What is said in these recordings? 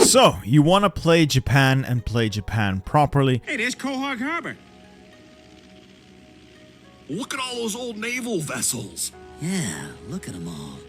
So, you want to play Japan and play Japan properly. Hey, there's Quahog Harbor. Look at all those old naval vessels. Yeah, look at them all.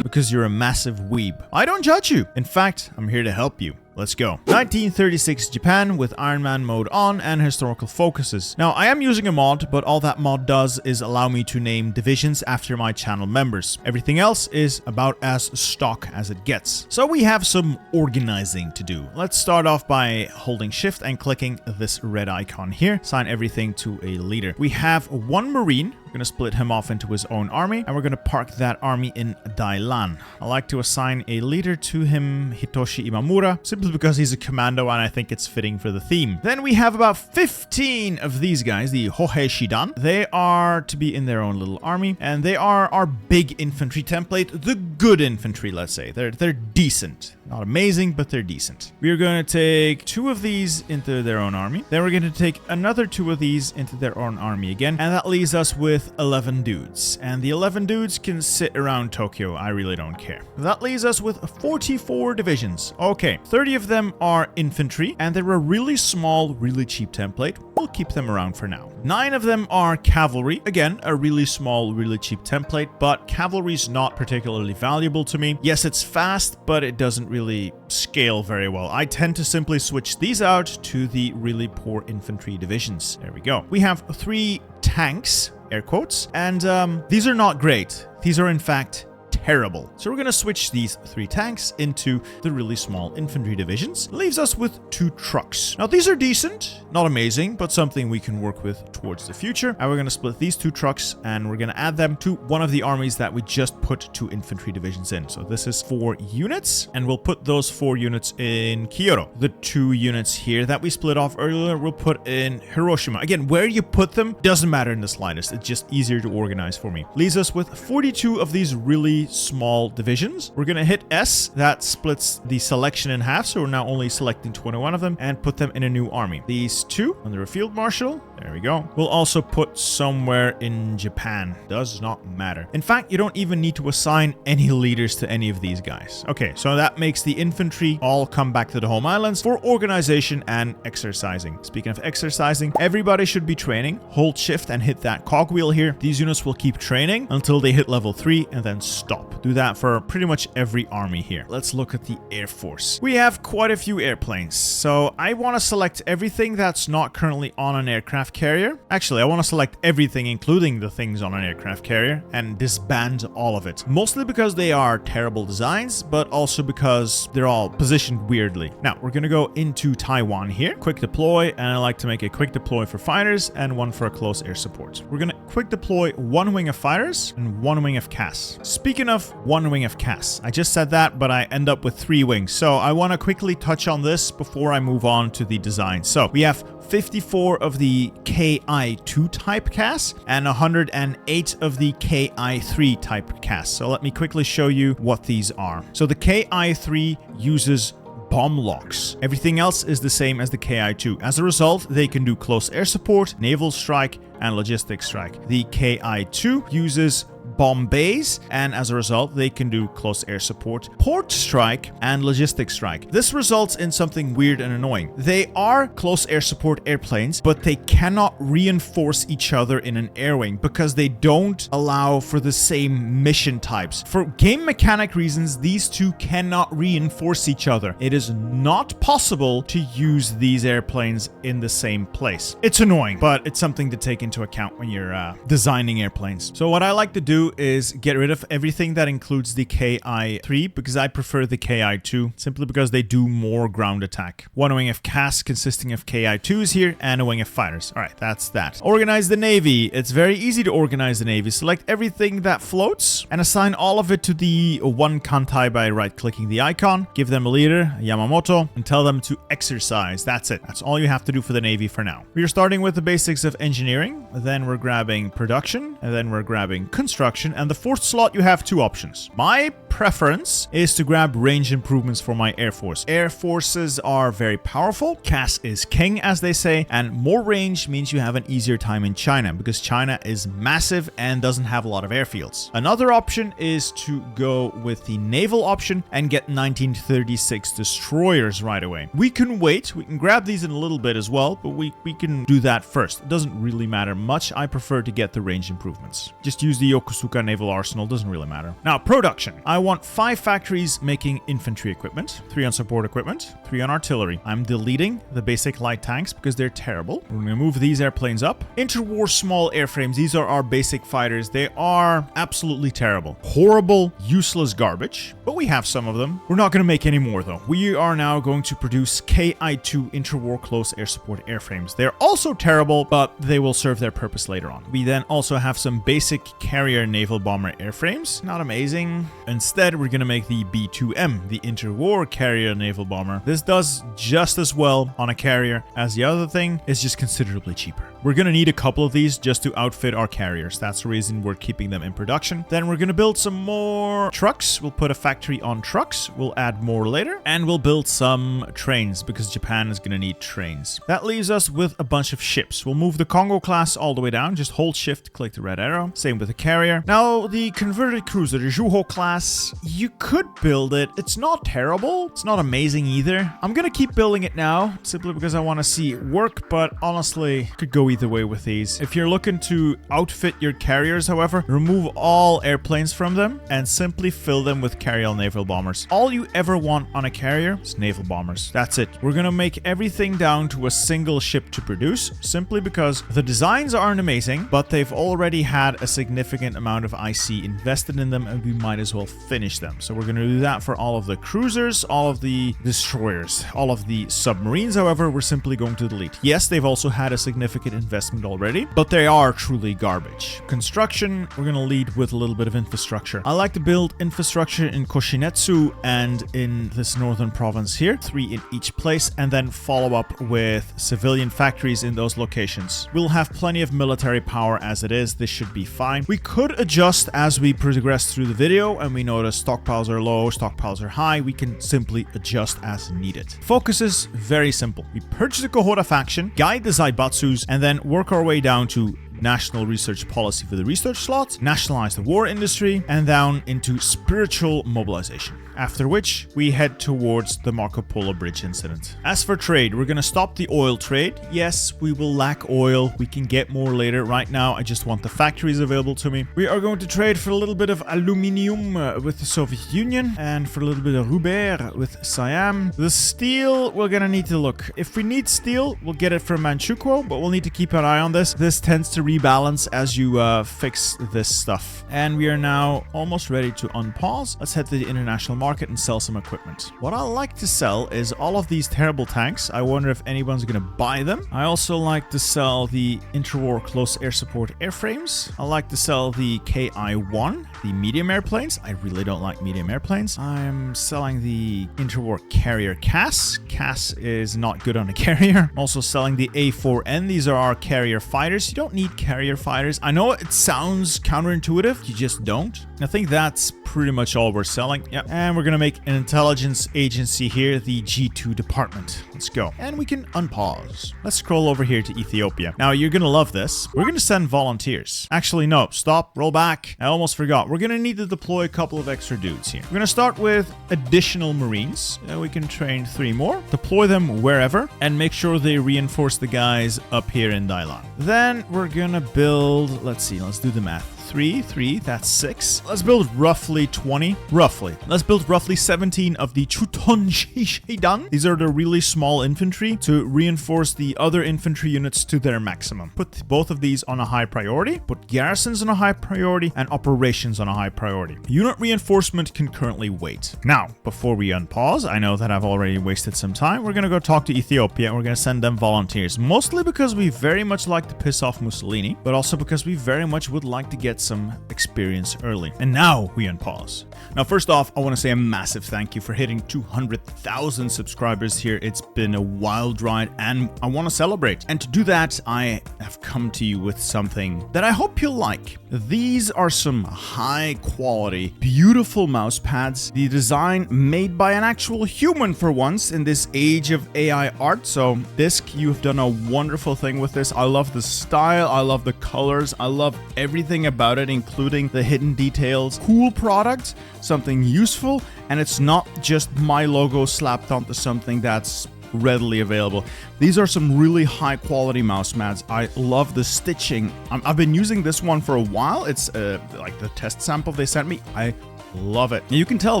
Because you're a massive weeb. I don't judge you. In fact, I'm here to help you. Let's go. 1936 Japan with Iron Man mode on and historical focuses. Now, I am using a mod, but all that mod does is allow me to name divisions after my channel members. Everything else is about as stock as it gets. So we have some organizing to do. Let's start off by holding shift and clicking this red icon here. Assign everything to a leader. We have one Marine. We're going to split him off into his own army, and we're going to park that army in Dailan. I like to assign a leader to him, Hitoshi Imamura, simply because he's a commando and I think it's fitting for the theme. Then we have about 15 of these guys, the Hoi4. They are to be in their own little army, and they are our big infantry template, the good infantry, let's say. They're decent. Not amazing, but they're decent. We're going to take 2 of these into their own army. Then we're going to take another 2 of these into their own army again, and that leaves us with 11 dudes. And the 11 dudes can sit around Tokyo. I really don't care. That leaves us with 44 divisions. Okay, 30 of them are infantry, and they're a really small, really cheap template. We'll keep them around for now. 9 of them are cavalry. Again, a really small, really cheap template, but cavalry's not particularly valuable to me. Yes, it's fast, but it doesn't really scale very well. I tend to simply switch these out to the really poor infantry divisions. There we go. We have 3 tanks, air quotes, and these are not great. These are in fact terrible. So we're going to switch these 3 tanks into the really small infantry divisions. Leaves us with 2 trucks. Now these are decent, not amazing, but something we can work with towards the future. And we're going to split these 2 trucks and we're going to add them to one of the armies that we just put 2 infantry divisions in. So this is 4 units, and we'll put those 4 units in Kyoto. The 2 units here that we split off earlier, we'll put in Hiroshima. Again, where you put them doesn't matter in the slightest. It's just easier to organize for me. Leaves us with 42 of these really small divisions. We're going to hit S. That splits the selection in half, so we're now only selecting 21 of them and put them in a new army. These 2 under a field marshal. There we go. We'll also put somewhere in Japan. Does not matter. In fact, you don't even need to assign any leaders to any of these guys. Okay, so that makes the infantry all come back to the home islands for organization and exercising. Speaking of exercising, everybody should be training. Hold shift and hit that cogwheel here. These units will keep training until they hit level 3 and then stop. Do that for pretty much every army here. Let's look at the Air Force. We have quite a few airplanes, so I want to select everything that's not currently on an aircraft carrier. Actually, I want to select everything, including the things on an aircraft carrier, and disband all of it. Mostly because they are terrible designs, but also because they're all positioned weirdly. Now, we're going to go into Taiwan here. Quick deploy, and I like to make a quick deploy for fighters and one for a close air support. We're going to quick deploy 1 wing of fighters and 1 wing of CAS. Speaking of 1 wing of CAS, I just said that, but I end up with 3 wings. So I want to quickly touch on this before I move on to the design. So we have 54 of the KI2 type CAS and 108 of the KI3 type CAS. So let me quickly show you what these are. So the KI3 uses bomb locks. Everything else is the same as the KI2. As a result, they can do close air support, naval strike, and logistics strike. The KI2 uses bomb bays, and as a result, they can do close air support, port strike, and logistics strike. This results in something weird and annoying. They are close air support airplanes, but they cannot reinforce each other in an air wing because they don't allow for the same mission types. For game mechanic reasons, these 2 cannot reinforce each other. It is not possible to use these airplanes in the same place. It's annoying, but it's something to take into account when you're designing airplanes. So what I like to do is get rid of everything that includes the KI3 because I prefer the KI2 simply because they do more ground attack. 1 wing of CAS consisting of KI2s here and a wing of fighters. All right, that's that. Organize the Navy. It's very easy to organize the Navy. Select everything that floats and assign all of it to the 1 Kantai by right-clicking the icon. Give them a leader, Yamamoto, and tell them to exercise. That's it. That's all you have to do for the Navy for now. We are starting with the basics of engineering. Then we're grabbing production, and then we're grabbing construction, production, and the 4th slot you have 2 options. My preference is to grab range improvements for my Air Force. Air Forces are very powerful. CAS is king, as they say, and more range means you have an easier time in China because China is massive and doesn't have a lot of airfields. Another option is to go with the naval option and get 1936 destroyers right away. We can wait. We can grab these in a little bit as well, but we can do that first. It doesn't really matter much. I prefer to get the range improvements. Just use the Yokosuka Naval Arsenal. Doesn't really matter. Now, production. I want 5 factories making infantry equipment, 3 on support equipment, 3 on artillery. I'm deleting the basic light tanks because they're terrible. We're going to move these airplanes up. Interwar small airframes. These are our basic fighters. They are absolutely terrible. Horrible, useless garbage, but we have some of them. We're not going to make any more though. We are now going to produce Ki-2 interwar close air support airframes. They're also terrible, but they will serve their purpose later on. We then also have some basic carrier naval bomber airframes. Not amazing. Instead, we're going to make the B-2M, the interwar carrier naval bomber. This does just as well on a carrier as the other thing. It's just considerably cheaper. We're going to need a couple of these just to outfit our carriers. That's the reason we're keeping them in production. Then we're going to build some more trucks. We'll put a factory on trucks. We'll add more later. And we'll build some trains because Japan is going to need trains. That leaves us with a bunch of ships. We'll move the Congo class all the way down. Just hold shift, click the red arrow. Same with the carrier. Now, the converted cruiser, the Juho class, you could build it. It's not terrible. It's not amazing either. I'm going to keep building it now simply because I want to see it work, but honestly, could go either way with these. If you're looking to outfit your carriers, however, remove all airplanes from them and simply fill them with carrier naval bombers. All you ever want on a carrier is naval bombers. That's it. We're going to make everything down to a single ship to produce simply because the designs aren't amazing, but they've already had a significant amount of IC invested in them and we might as well finish them. So we're going to do that for all of the cruisers, all of the destroyers, all of the submarines. However, we're simply going to delete. Yes, they've also had a significant investment already, but they are truly garbage. Construction, we're going to lead with a little bit of infrastructure. I like to build infrastructure in Koshinetsu and in this northern province here, 3 in each place, and then follow up with civilian factories in those locations. We'll have plenty of military power as it is. This should be fine. We could adjust as we progress through the video and we notice stockpiles are low, stockpiles are high. We can simply adjust as needed. Focus is very simple. We purchase the Kohora faction, guide the Zaibatsus, and then work our way down to national research policy for the research slots, nationalize the war industry, and down into spiritual mobilization. After which, we head towards the Marco Polo Bridge incident. As for trade, we're going to stop the oil trade. Yes, we will lack oil. We can get more later. Right now, I just want the factories available to me. We are going to trade for a little bit of aluminium with the Soviet Union and for a little bit of rubber with Siam. The steel, we're going to need to look. If we need steel, we'll get it from Manchukuo, but we'll need to keep an eye on this. This tends to rebalance as you fix this stuff. And we are now almost ready to unpause. Let's head to the international market and sell some equipment. What I like to sell is all of these terrible tanks. I wonder if anyone's going to buy them. I also like to sell the interwar close air support airframes. I like to sell the Ki-1, the medium airplanes. I really don't like medium airplanes. I'm selling the interwar carrier CAS. CAS is not good on a carrier. I'm also selling the A4N. These are our carrier fighters. You don't need carrier fighters. I know it sounds counterintuitive. You just don't. I think that's pretty much all we're selling. Yep. And we're going to make an intelligence agency here, the G2 department. Let's go. And we can unpause. Let's scroll over here to Ethiopia. Now, you're going to love this. We're going to send volunteers. Actually, no. Stop. Roll back. I almost forgot. We're going to need to deploy a couple of extra dudes here. We're going to start with additional Marines. We can train 3 more. Deploy them wherever. And make sure they reinforce the guys up here in Dailan. Then we're going to build... Let's see. Let's do the math. 3, that's 6. Let's build roughly 20. Let's build roughly 17 of the Chutonji-dan. These are the really small infantry to reinforce the other infantry units to their maximum. Put both of these on a high priority. Put garrisons on a high priority and operations on a high priority. Unit reinforcement can currently wait. Now, before we unpause, I know that I've already wasted some time. We're going to go talk to Ethiopia and we're going to send them volunteers. Mostly because we very much like to piss off Mussolini, but also because we very much would like to get get some experience early. And now we unpause. Now, first off, I want to say a massive thank you for hitting 200,000 subscribers here. It's been a wild ride and I want to celebrate. And to do that, I have come to you with something that I hope you'll like. These are some high quality, beautiful mouse pads. The design made by an actual human for once in this age of AI art. So Disc, you've done a wonderful thing with this. I love the style. I love the colors. I love everything about it, including the hidden details. Cool product, something useful, and it's not just my logo slapped onto something that's readily available. These are some really high quality mouse pads. I love the stitching. I've been using this one for a while. It's like the test sample they sent me. I love it. You can tell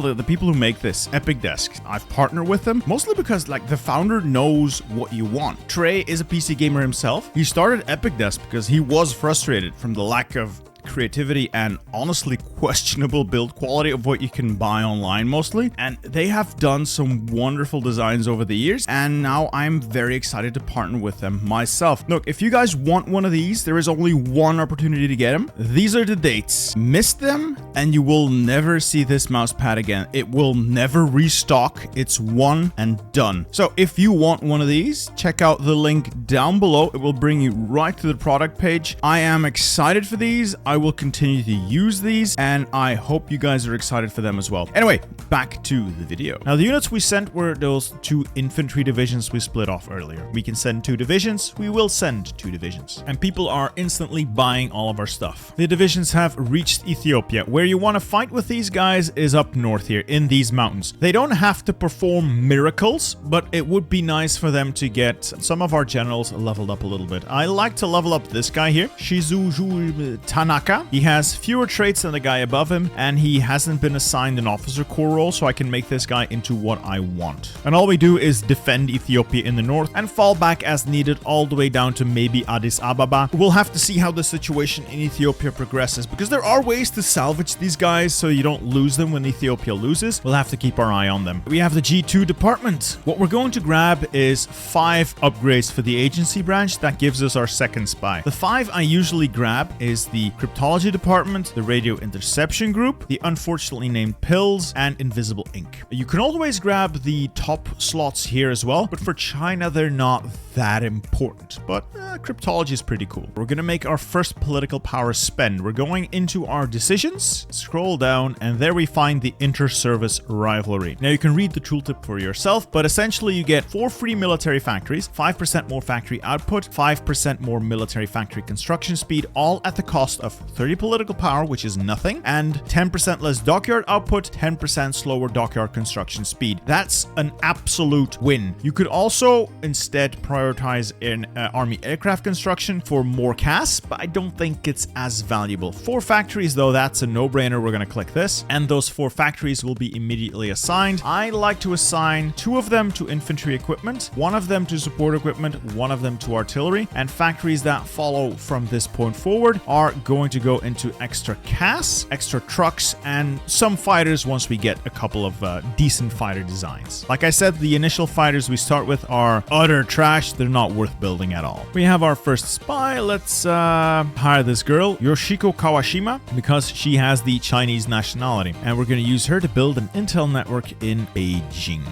the people who make this, Epic Desk, I've partnered with them mostly because like the founder knows what you want. Trey is a PC gamer himself. He started Epic Desk because he was frustrated from the lack of creativity and honestly questionable build quality of what you can buy online mostly, and they have done some wonderful designs over the years, and now I'm very excited to partner with them myself. Look, if you guys want one of these, there is only one opportunity to get them. These are the dates. Miss them and you will never see this mouse pad again. It will never restock. It's one and done. So if you want one of these, check out the link down below. It will bring you right to the product page. I am excited for these. I will continue to use these, and I hope you guys are excited for them as well. Anyway, back to the video. Now, the units we sent were those 2 infantry divisions we split off earlier. We can send 2 divisions. We will send 2 divisions. And people are instantly buying all of our stuff. The divisions have reached Ethiopia. Where you want to fight with these guys is up north here in these mountains. They don't have to perform miracles, but it would be nice for them to get some of our generals leveled up a little bit. I like to level up this guy here, Shizuju Tanaka. He has fewer traits than the guy above him, and he hasn't been assigned an officer corps role, so I can make this guy into what I want. And all we do is defend Ethiopia in the north and fall back as needed all the way down to maybe Addis Ababa. We'll have to see how the situation in Ethiopia progresses, because there are ways to salvage these guys so you don't lose them when Ethiopia loses. We'll have to keep our eye on them. We have the G2 department. What we're going to grab is 5 upgrades for the agency branch. That gives us our second spy. The 5 I usually grab is the Cryptology Department, the Radio Interception Group, the unfortunately named Pills, and Invisible Ink. You can always grab the top slots here as well, but for China, they're not that important. But Cryptology is pretty cool. We're going to make our first political power spend. We're going into our decisions, scroll down, and there we find the Inter-Service Rivalry. Now, you can read the tooltip for yourself, but essentially you get 4 free military factories, 5% more factory output, 5% more military factory construction speed, all at the cost of 30 political power, which is nothing, and 10% less dockyard output, 10% slower dockyard construction speed. That's an absolute win. You could also instead prioritize in army aircraft construction for more CAS, but I don't think it's as valuable. 4 factories though, that's a no-brainer. We're going to click this, and those 4 factories will be immediately assigned. I like to assign 2 of them to infantry equipment, 1 of them to support equipment, 1 of them to artillery, and factories that follow from this point forward are going to go into extra CAS, extra trucks, and some fighters once we get a couple of decent fighter designs. Like I said, the initial fighters we start with are utter trash. They're not worth building at all. We have our first spy. Let's hire this girl, Yoshiko Kawashima, because she has the Chinese nationality, and we're going to use her to build an intel network in Beijing.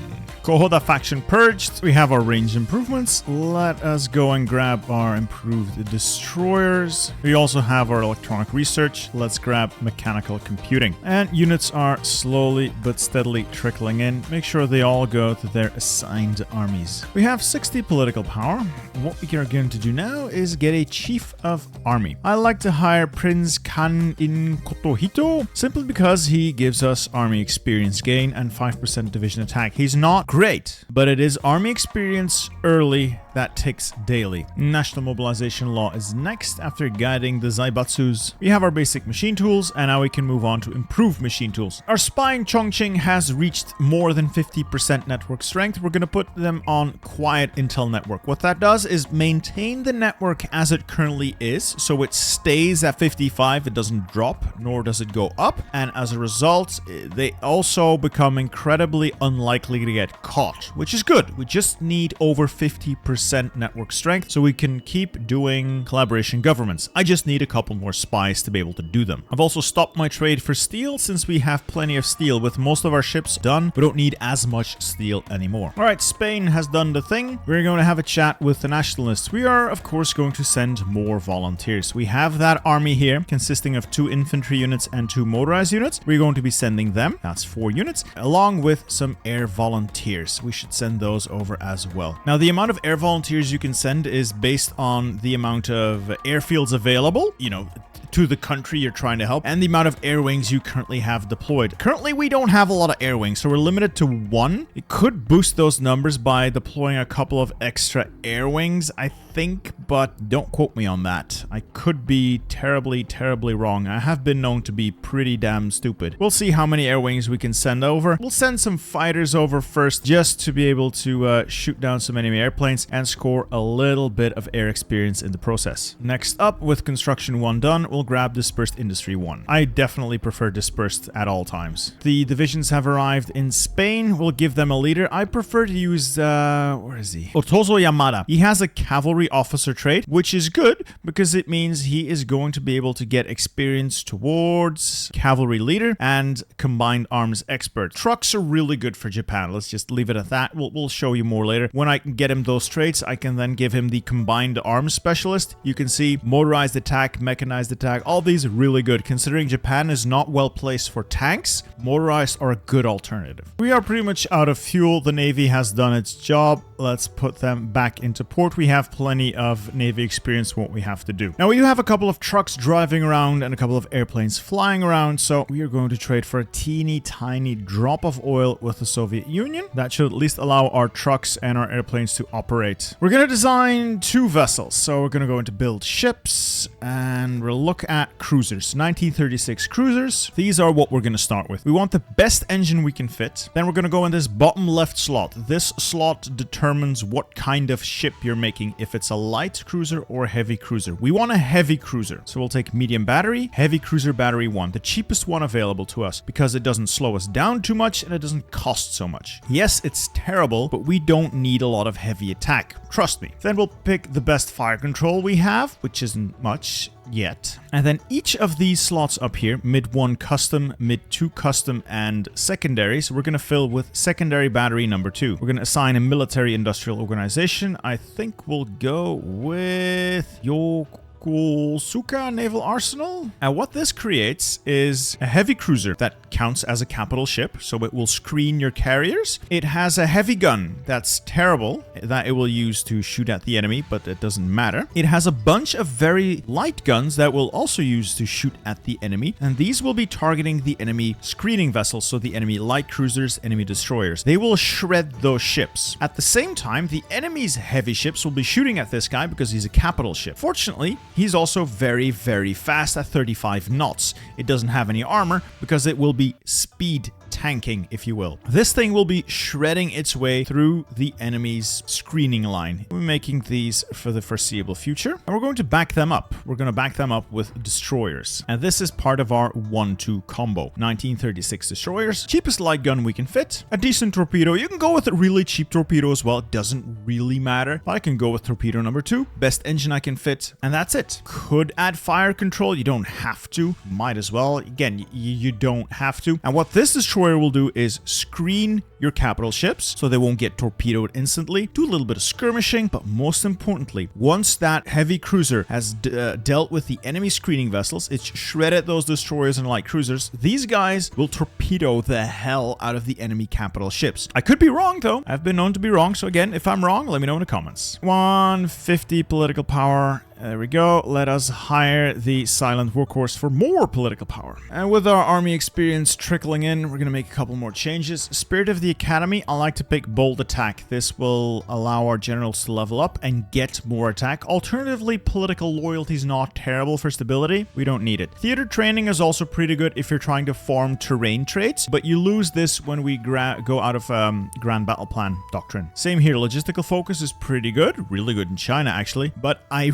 Kohoda faction purged. We have our range improvements. Let us go and grab our improved destroyers. We also have our electronic research. Let's grab mechanical computing. And units are slowly but steadily trickling in. Make sure they all go to their assigned armies. We have 60 political power. What we are going to do now is get a chief of army. I like to hire Prince Kan in Kotohito simply because he gives us army experience gain and 5% division attack. He's not great, but it is army experience early that ticks daily. National mobilization law is next after guiding the Zaibatsus. We have our basic machine tools, and now we can move on to improved machine tools. Our spy in Chongqing has reached more than 50% network strength. We're going to put them on quiet intel network. What that does is maintain the network as it currently is, so it stays at 55. It doesn't drop, nor does it go up, and as a result, they also become incredibly unlikely to get caught, which is good. We just need over 50% network strength so we can keep doing collaboration governments. I just need a couple more spies to be able to do them. I've also stopped my trade for steel since we have plenty of steel. With most of our ships done, we don't need as much steel anymore. All right, Spain has done the thing. We're going to have a chat with the nationalists. We are, of course, going to send more volunteers. We have that army here consisting of 2 infantry units and 2 motorized units. We're going to be sending them. That's 4 units, along with some air volunteers. We should send those over as well. Now, the amount of air volunteers you can send is based on the amount of airfields available, you know, to the country you're trying to help, and the amount of air wings you currently have deployed. Currently, we don't have a lot of air wings, so we're limited to 1. It could boost those numbers by deploying a couple of extra air wings, I think, but don't quote me on that. I could be terribly, terribly wrong. I have been known to be pretty damn stupid. We'll see how many air wings we can send over. We'll send some fighters over first just to be able to shoot down some enemy airplanes and score a little bit of air experience in the process. Next up, with construction 1 done, we'll grab dispersed industry 1. I definitely prefer dispersed at all times. The divisions have arrived in Spain. We'll give them a leader. I prefer to use, where is he? Otozo Yamada. He has a cavalry officer trait, which is good because it means he is going to be able to get experience towards cavalry leader and combined arms expert. Trucks are really good for Japan. Let's just leave it at that. We'll show you more later. When I can get him those traits, I can then give him the combined arms specialist. You can see motorized attack, mechanized attack, all these are really good. Considering Japan is not well placed for tanks, motorized are a good alternative. We are pretty much out of fuel. The Navy has done its job. Let's put them back into port. We have plenty of Navy experience what we have to do. Now, we do have a couple of trucks driving around and a couple of airplanes flying around, so we are going to trade for a teeny tiny drop of oil with the Soviet Union. That should at least allow our trucks and our airplanes to operate. We're going to design 2 vessels, so we're going to go into build ships and we'll look at cruisers. 1936 cruisers. These are what we're going to start with. We want the best engine we can fit. Then we're going to go in this bottom left slot. This slot determines what kind of ship you're making, if it's a light cruiser or a heavy cruiser. We want a heavy cruiser, so we'll take medium battery, heavy cruiser battery 1, the cheapest one available to us because it doesn't slow us down too much and it doesn't cost so much. Yes, it's terrible, but we don't need a lot of heavy attack. Trust me. Then we'll pick the best fire control we have, which isn't much yet. And then each of these slots up here, mid 1 custom, mid 2 custom, and secondaries, we're going to fill with secondary battery number 2. We're going to assign a military industrial organization. I think we'll go with Yokosuka Naval Arsenal. And what this creates is a heavy cruiser that counts as a capital ship, so it will screen your carriers. It has a heavy gun that's terrible, that it will use to shoot at the enemy, but it doesn't matter. It has a bunch of very light guns that will also use to shoot at the enemy, and these will be targeting the enemy screening vessels, so the enemy light cruisers, enemy destroyers. They will shred those ships. At the same time, the enemy's heavy ships will be shooting at this guy because he's a capital ship. Fortunately, he's also very, very fast at 35 knots. It doesn't have any armor because it will be speed tanking, if you will. This thing will be shredding its way through the enemy's screening line. We're making these for the foreseeable future, and we're going to back them up. We're going to back them up with destroyers, and this is part of our 1-2 combo. 1936 destroyers, cheapest light gun we can fit, a decent torpedo. You can go with a really cheap torpedo as well. It doesn't really matter, but I can go with torpedo number 2, best engine I can fit, and that's it. Could add fire control. You don't have to. Might as well. Again, you don't have to. And what this destroyer will do is screen your capital ships so they won't get torpedoed instantly, do a little bit of skirmishing, but most importantly, once that heavy cruiser has dealt with the enemy screening vessels, it's shredded those destroyers and light cruisers, these guys will torpedo the hell out of the enemy capital ships. I could be wrong though. I've been known to be wrong, so again, if I'm wrong, let me know in the comments. 150 political power. There we go. Let us hire the silent workhorse for more political power. And with our army experience trickling in, we're going to make a couple more changes. Spirit of the Academy, I like to pick bold attack. This will allow our generals to level up and get more attack. Alternatively, political loyalty is not terrible for stability. We don't need it. Theater training is also pretty good if you're trying to farm terrain traits, but you lose this when we go out of Grand Battle Plan Doctrine. Same here. Logistical focus is pretty good. Really good in China, actually. But I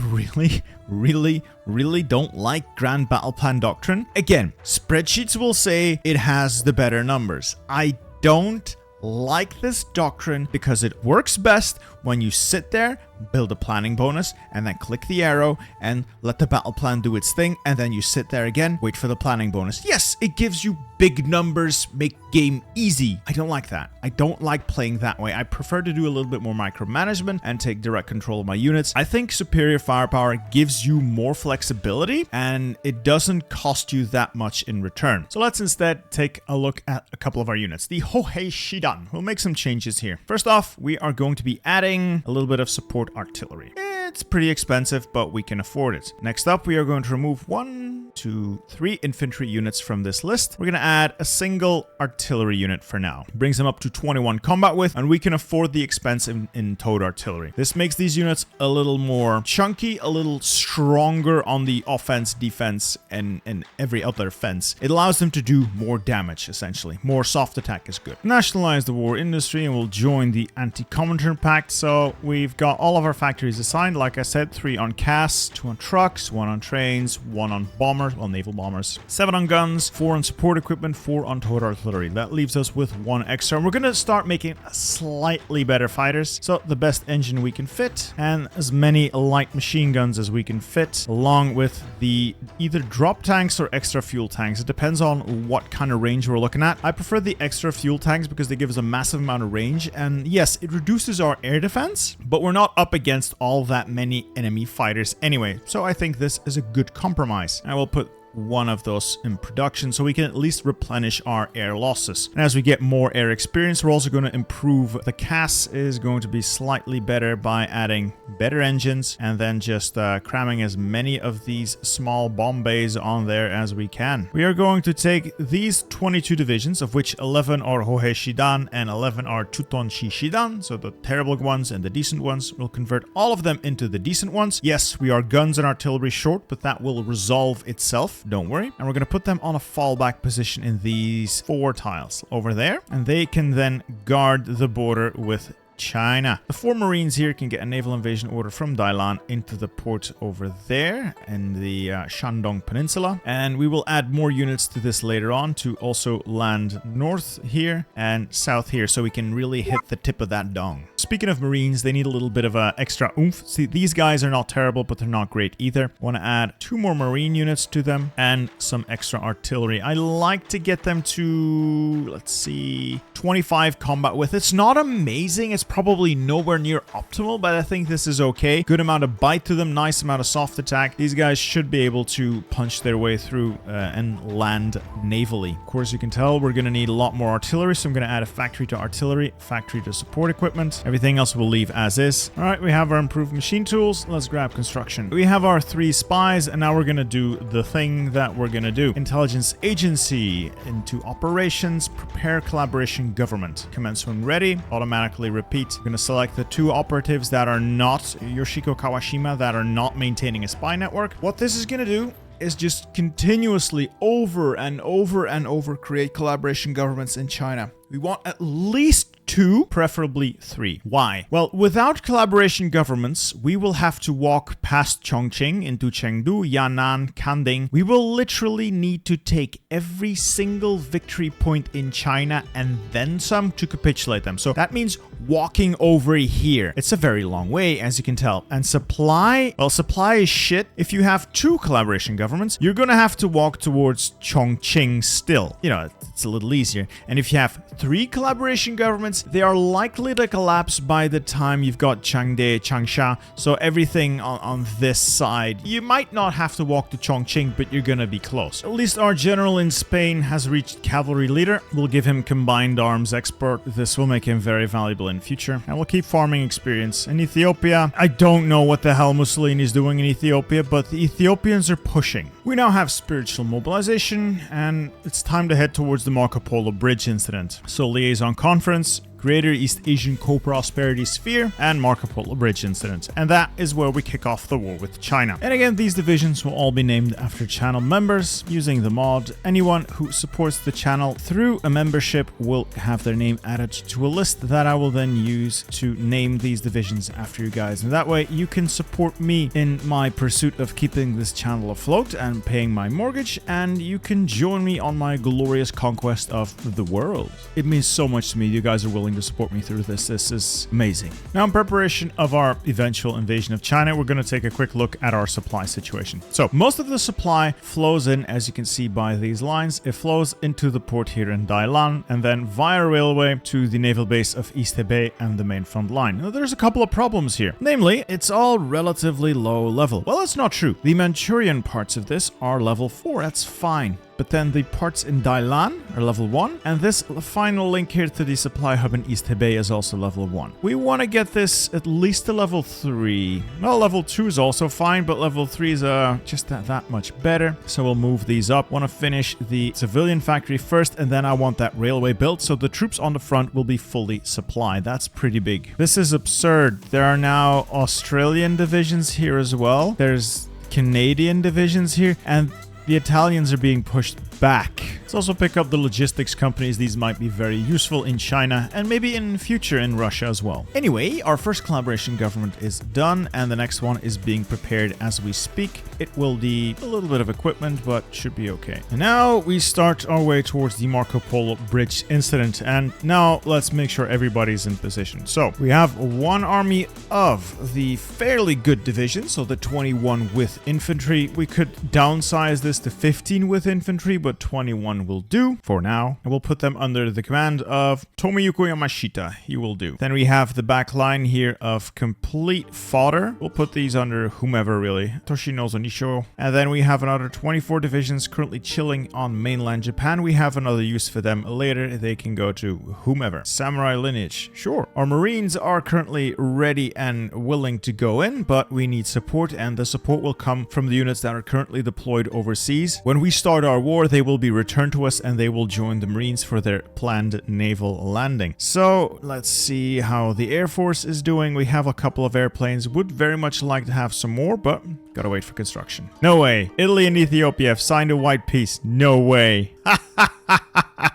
really don't like Grand Battle Plan Doctrine. Again, spreadsheets will say it has the better numbers. I don't like this doctrine because it works best when you sit there, build a planning bonus, and then click the arrow and let the battle plan do its thing, and then you sit there again, wait for the planning bonus. Yes, it gives you big numbers, make game easy. I don't like that. I don't like playing that way. I prefer to do a little bit more micromanagement and take direct control of my units. I think superior firepower gives you more flexibility and it doesn't cost you that much in return. So let's instead take a look at a couple of our units. The Hoi4. We'll make some changes here. First off, we are going to be adding a little bit of support artillery. It's pretty expensive, but we can afford it. Next up, we are going to remove 1, 2, 3 infantry units from this list. We're going to add a single artillery unit for now. Brings them up to 21 combat width, and we can afford the expense in towed artillery. This makes these units a little more chunky, a little stronger on the offense, defense, and every other fence. It allows them to do more damage, essentially. More soft attack is good. Nationalize the war industry, and we'll join the anti-commandeer pact. So we've got all of our factories assigned. Like I said, 3 on CAS, 2 on trucks, 1 on trains, 1 on bombers, well, naval bombers, 7 on guns, 4 on support equipment, 4 on towed artillery. That leaves us with 1 extra. And we're going to start making slightly better fighters. So the best engine we can fit and as many light machine guns as we can fit, along with the either drop tanks or extra fuel tanks. It depends on what kind of range we're looking at. I prefer the extra fuel tanks because they give us a massive amount of range. And yes, it reduces our air defense, but we're not up against all that many enemy fighters anyway. So I think this is a good compromise. I will put 1 of those in production so we can at least replenish our air losses. And as we get more air experience, we're also going to improve. The CAS is going to be slightly better by adding better engines and then just cramming as many of these small bomb bays on there as we can. We are going to take these 22 divisions, of which 11 are Hoi4 and 11 are Tuton-shi-shidan, so the terrible ones and the decent ones. We'll convert all of them into the decent ones. Yes, we are guns and artillery short, but that will resolve itself. Don't worry. And we're going to put them on a fallback position in these 4 tiles over there. And they can then guard the border with China. The 4 Marines here can get a naval invasion order from Dailan into the port over there in the Shandong Peninsula. And we will add more units to this later on to also land north here and south here so we can really hit the tip of that dong. Speaking of Marines, they need a little bit of extra oomph. See, these guys are not terrible, but they're not great either. Want to add 2 more Marine units to them and some extra artillery. I like to get them to, let's see, 25 combat width. It's not amazing. It's probably nowhere near optimal, but I think this is okay. Good amount of bite to them, nice amount of soft attack. These guys should be able to punch their way through and land navally. Of course, you can tell we're going to need a lot more artillery, so I'm going to add a factory to artillery, factory to support equipment. Everything else we'll leave as is. All right, we have our improved machine tools. Let's grab construction. We have our 3 spies, and now we're going to do the thing that we're going to do. Intelligence agency into operations, prepare collaboration government. Commence when ready, automatically repeat. We're going to select the 2 operatives that are not Yoshiko Kawashima, that are not maintaining a spy network. What this is going to do is just continuously over and over and over create collaboration governments in China. We want at least 2, preferably 3. Why? Well, without collaboration governments, we will have to walk past Chongqing into Chengdu, Yan'an, Kanding. We will literally need to take every single victory point in China and then some to capitulate them. So that means walking over here. It's a very long way, as you can tell. And supply, well, supply is shit. If you have 2 collaboration governments, you're gonna have to walk towards Chongqing still. You know, it's a little easier. And if you have 3 collaboration governments, they are likely to collapse by the time you've got Changde, Changsha. So everything on this side, you might not have to walk to Chongqing, but you're gonna be close. At least our general in Spain has reached cavalry leader. We'll give him combined arms expert. This will make him very valuable in future. And we'll keep farming experience. In Ethiopia, I don't know what the hell Mussolini is doing in Ethiopia, but the Ethiopians are pushing. We now have spiritual mobilization, and it's time to head towards the Marco Polo Bridge incident. So liaison conference, Greater East Asian Co-Prosperity Sphere, and Marco Polo Bridge incident. And that is where we kick off the war with China. And again, these divisions will all be named after channel members using the mod. Anyone who supports the channel through a membership will have their name added to a list that I will then use to name these divisions after you guys. And that way you can support me in my pursuit of keeping this channel afloat and paying my mortgage, and you can join me on my glorious conquest of the world. It means so much to me. You guys are willing to support me through this. This is amazing. Now, in preparation of our eventual invasion of China, we're going to take a quick look at our supply situation. So most of the supply flows in, as you can see by these lines. It flows into the port here in Dailan and then via railway to the naval base of East Hebei and the main front line. Now, there's a couple of problems here. Namely, it's all relatively low level. Well, that's not true. The Manchurian parts of this are level 4. That's fine. But then the parts in Dailan are level 1, and this final link here to the supply hub in East Hebei is also level 1. We want to get this at least to level 3. Well, level 2 is also fine, but level 3 is just that much better. So we'll move these up. Want to finish the civilian factory first, and then I want that railway built, so the troops on the front will be fully supplied. That's pretty big. This is absurd. There are now Australian divisions here as well. There's Canadian divisions here, and the Italians are being pushed back. Let's also pick up the logistics companies. These might be very useful in China and maybe in future in Russia as well. Anyway, our first collaboration government is done, and the next one is being prepared as we speak. It will need a little bit of equipment, but should be okay. And now we start our way towards the Marco Polo Bridge incident, and now let's make sure everybody's in position. So we have one army of the fairly good division, so the 21 with infantry. We could downsize this to 15 with infantry, but 21 will do for now, and we'll put them under the command of Tomiyuko Yamashita. He will do. Then we have the back line here of complete fodder. We'll put these under whomever, really. Toshinozo Nisho. And then we have another 24 divisions currently chilling on mainland Japan. We have another use for them later. They can go to whomever. Samurai lineage. Sure. Our Marines are currently ready and willing to go in, but we need support, and the support will come from the units that are currently deployed overseas. When we start our war, they will be returned to us, and they will join the Marines for their planned naval landing. So let's see how the Air Force is doing. We have a couple of airplanes. Would very much like to have some more, but gotta wait for construction. No way. Italy and Ethiopia have signed a white peace. No way.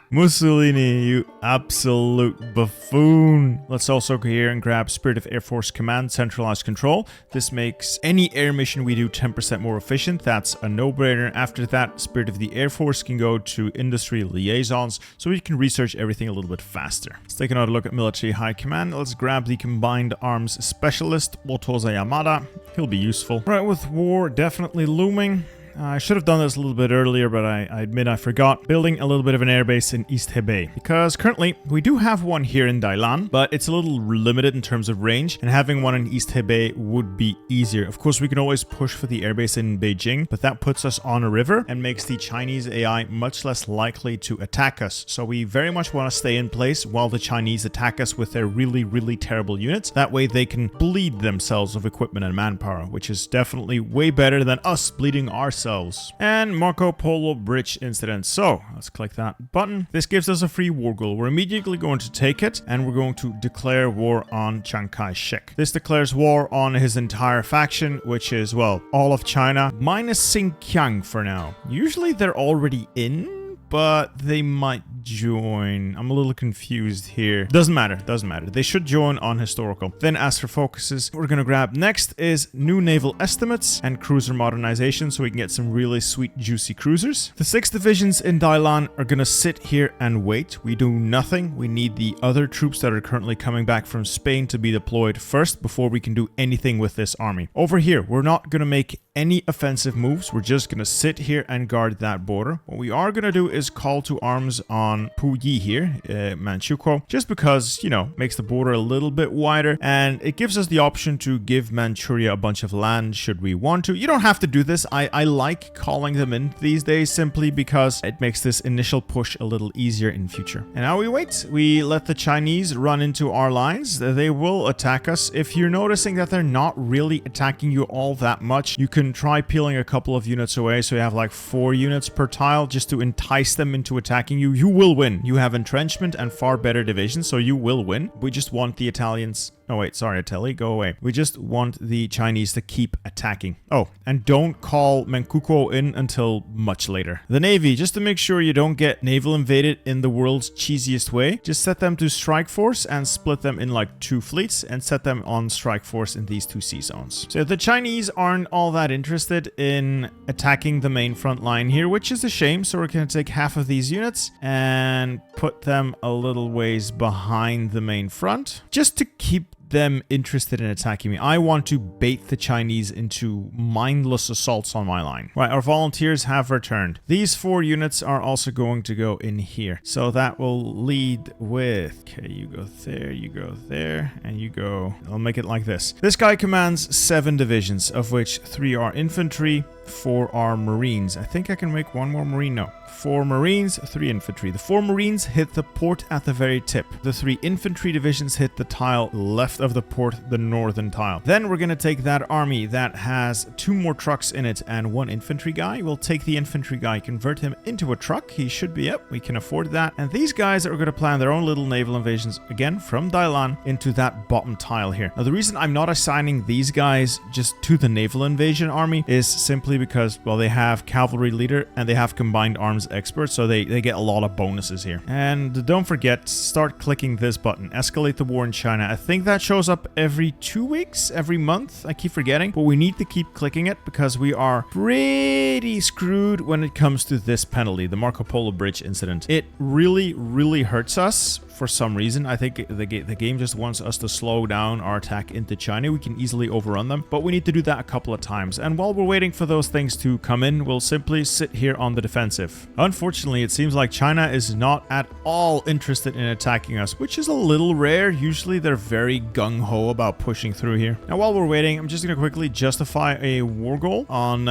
Mussolini, you absolute buffoon. Let's also go here and grab Spirit of Air Force Command, centralized control. This makes any air mission we do 10% more efficient. That's a no-brainer. After that, Spirit of the Air Force can go to industry liaisons, so we can research everything a little bit faster. Let's take another look at military high command. Let's grab the combined arms specialist, Otoza Yamada. He'll be useful. Right, with war definitely looming. I should have done this a little bit earlier, but I admit I forgot. Building a little bit of an airbase in East Hebei, because currently we do have one here in Dailan, but it's a little limited in terms of range, and having one in East Hebei would be easier. Of course, we can always push for the airbase in Beijing, but that puts us on a river and makes the Chinese AI much less likely to attack us. So we very much want to stay in place while the Chinese attack us with their really, really terrible units. That way they can bleed themselves of equipment and manpower, which is definitely way better than us bleeding ourselves. And Marco Polo Bridge incident. So let's click that button. This gives us a free war goal. We're immediately going to take it, and we're going to declare war on Chiang Kai-shek. This declares war on his entire faction, which is, well, all of China minus Xinjiang for now. Usually they're already in, but they might join. I'm a little confused here. Doesn't matter. They should join on historical. Then as for focuses, we're going to grab next is new naval estimates and cruiser modernization, so we can get some really sweet juicy cruisers. The 6 divisions in Dailan are going to sit here and wait. We do nothing. We need the other troops that are currently coming back from Spain to be deployed first before we can do anything with this army. Over here, we're not going to make any offensive moves. We're just going to sit here and guard that border. What we are going to do is call to arms on Puyi here, Manchukuo, just because, you know, makes the border a little bit wider, and it gives us the option to give Manchuria a bunch of land should we want to. You don't have to do this. I like calling them in these days simply because it makes this initial push a little easier in future. And now we wait. We let the Chinese run into our lines. They will attack us. If you're noticing that they're not really attacking you all that much, you can try peeling a couple of units away, so you have like 4 units per tile just to entice entice them into attacking you, you will win. You have entrenchment and far better divisions, so you will win. We just want the Italians... Oh, wait, sorry, Italy, go away. We just want the Chinese to keep attacking. Oh, and don't call Menkuko in until much later. The Navy, just to make sure you don't get naval invaded in the world's cheesiest way, just set them to strike force and split them in like 2 fleets and set them on strike force in these 2 sea zones. So the Chinese aren't all that interested in attacking the main front line here, which is a shame. So we're going to take half of these units and put them a little ways behind the main front, just to keep them interested in attacking me. I want to bait the Chinese into mindless assaults on my line. Right, our volunteers have returned. These 4 units are also going to go in here. So that will lead with... Okay, you go there, and you go... I'll make it like this. This guy commands 7 divisions, of which 3 are infantry, 4 are marines. I think I can make 1 more marine. No. 4 marines, 3 infantry. The 4 marines hit the port at the very tip. The 3 infantry divisions hit the tile left of the port, the northern tile. Then we're going to take that army that has 2 more trucks in it and 1 infantry guy. We'll take the infantry guy, convert him into a truck. He should be up. We can afford that. And these guys are going to plan their own little naval invasions, again, from Dailan into that bottom tile here. Now, the reason I'm not assigning these guys just to the naval invasion army is simply because, well, they have cavalry leader and they have combined arms experts, so they get a lot of bonuses here. And don't forget, start clicking this button, escalate the war in China. I think that shows up every 2 weeks, every month. I keep forgetting, but we need to keep clicking it because we are pretty screwed when it comes to this penalty, the Marco Polo Bridge incident. It really, really hurts us for some reason. I think the game just wants us to slow down our attack into China. We can easily overrun them, but we need to do that a couple of times. And while we're waiting for those things to come in, we'll simply sit here on the defensive. Unfortunately, it seems like China is not at all interested in attacking us, which is a little rare. Usually they're very gung-ho about pushing through here. Now, while we're waiting, I'm just going to quickly justify a war goal on